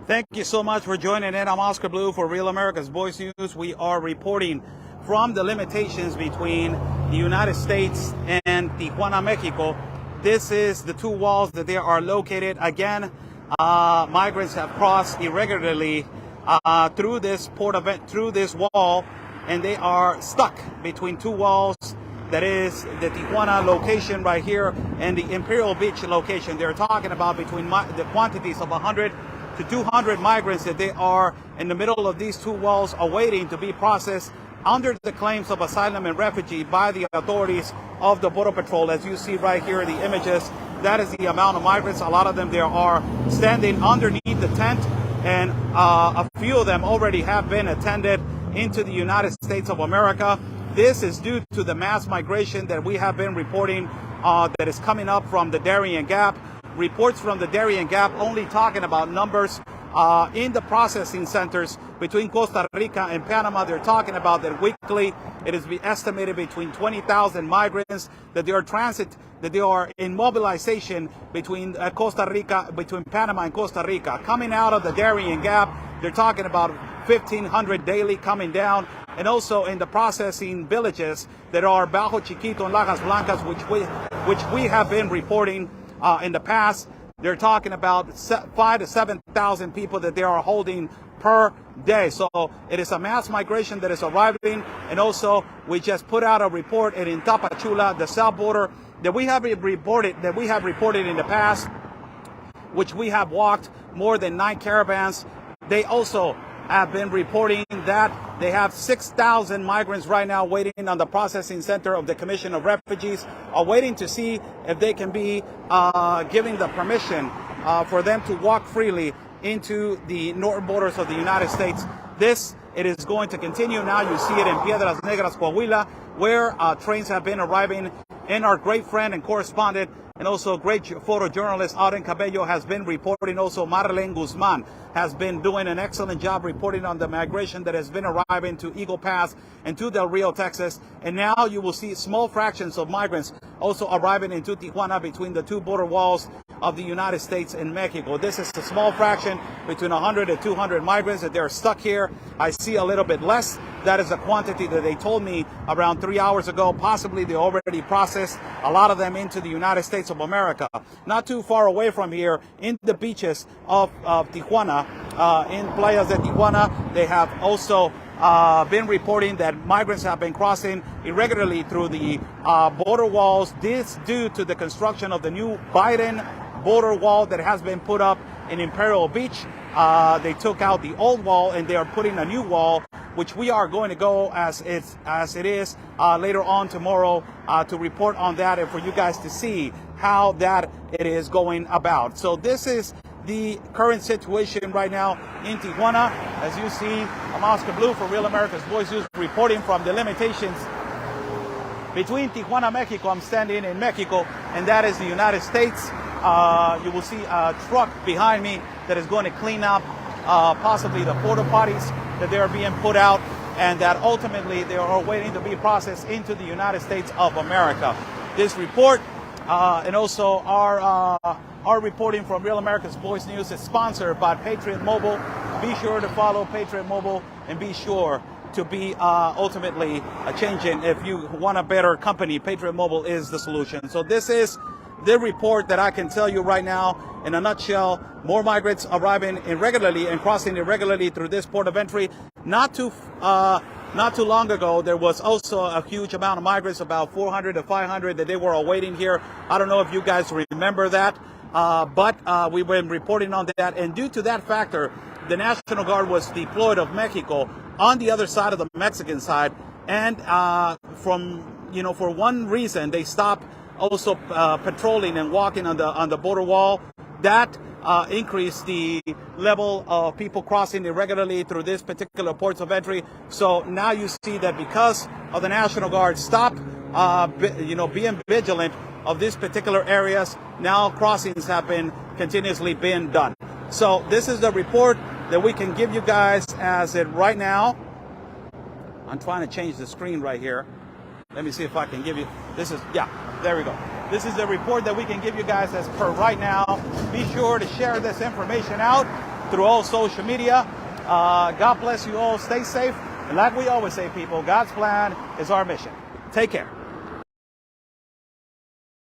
Thank you so much for joining in. I'm Oscar Blue for Real America's Voice News. We are reporting from the limitations between the United States and Tijuana, Mexico. This is the two walls that they are located. Again, migrants have crossed irregularly through this through this wall, and they are stuck between two walls. That is the Tijuana location right here and the Imperial Beach location. They're talking about between the quantities of 100 to 200 migrants that they are in the middle of these two walls awaiting to be processed under the claims of asylum and refugee by the authorities of the Border Patrol. As you see right here in the images, that is the amount of migrants. A lot of them there are standing underneath the tent, and a few of them already have been attended into the United States of America. This is due to the mass migration that we have been reporting that is coming up from the Darien Gap. Reports from the Darien Gap only talking about numbers in the processing centers between Costa Rica and Panama. They're talking about that weekly it is estimated between 20,000 migrants that they are in mobilization between Costa Rica, between Panama and Costa Rica. Coming out of the Darien Gap, they're talking about 1,500 daily coming down, and also in the processing villages that are Bajo Chiquito and Lajas Blancas, which we have been reporting in the past. They're talking about 5,000 to 7,000 people that they are holding per day. So it is a mass migration that is arriving. And also we just put out a report in Tapachula, the south border, that we have reported in the past, which we have walked more than 9 caravans. They also have been reporting that they have 6,000 migrants right now waiting on the processing center of the Commission of Refugees, are waiting to see if they can be giving the permission for them to walk freely into the northern borders of the United States. It is going to continue. Now you see it in Piedras Negras, Coahuila, where trains have been arriving. And our great friend and correspondent and also great photojournalist Auden Cabello has been reporting. Also Marlene Guzman has been doing an excellent job reporting on the migration that has been arriving to Eagle Pass and to Del Rio, Texas. And now you will see small fractions of migrants also arriving into Tijuana between the two border walls of the United States and Mexico. This is a small fraction between 100 and 200 migrants that they're stuck here. I see a little bit less. That is a quantity that they told me around 3 hours ago. Possibly they already processed a lot of them into the United States of America. Not too far away from here, in the beaches of Tijuana, in Playas de Tijuana, they have also been reporting that migrants have been crossing irregularly through the border walls. This due to the construction of the new Biden border wall that has been put up in Imperial Beach. They took out the old wall and they are putting a new wall, which we are going to go as it is later on tomorrow to report on that and for you guys to see how that it is going about. So this is the current situation right now in Tijuana. As you see, I'm Oscar Blue for Real America's Voice News, reporting from the limitations between Tijuana, Mexico. I'm standing in Mexico, and that is the United States. You will see a truck behind me that is going to clean up possibly the porta potties that they are being put out, and that ultimately they are waiting to be processed into the United States of America. This report and also our reporting from Real America's Voice News is sponsored by Patriot Mobile. Be sure to follow Patriot Mobile and be sure to be ultimately changing. If you want a better company, Patriot Mobile is the solution. So this is the report that I can tell you right now in a nutshell. More migrants arriving irregularly and crossing irregularly through this port of entry. Not too long ago, there was also a huge amount of migrants, about 400 to 500 that they were awaiting here. I don't know if you guys remember that, but we've been reporting on that. And due to that factor, the National Guard was deployed of Mexico on the other side of the Mexican side. And for one reason, they stopped also patrolling and walking on the border wall. That increased the level of people crossing irregularly through this particular ports of entry. So now you see that because of the National Guard stopped, being vigilant of these particular areas, now crossings have been continuously being done. So this is the report that we can give you guys as it right now. I'm trying to change the screen right here. Let me see if I can give you, there we go. This is the report that we can give you guys as per right now. Be sure to share this information out through all social media. God bless you all. Stay safe. And like we always say, people, God's plan is our mission. Take care.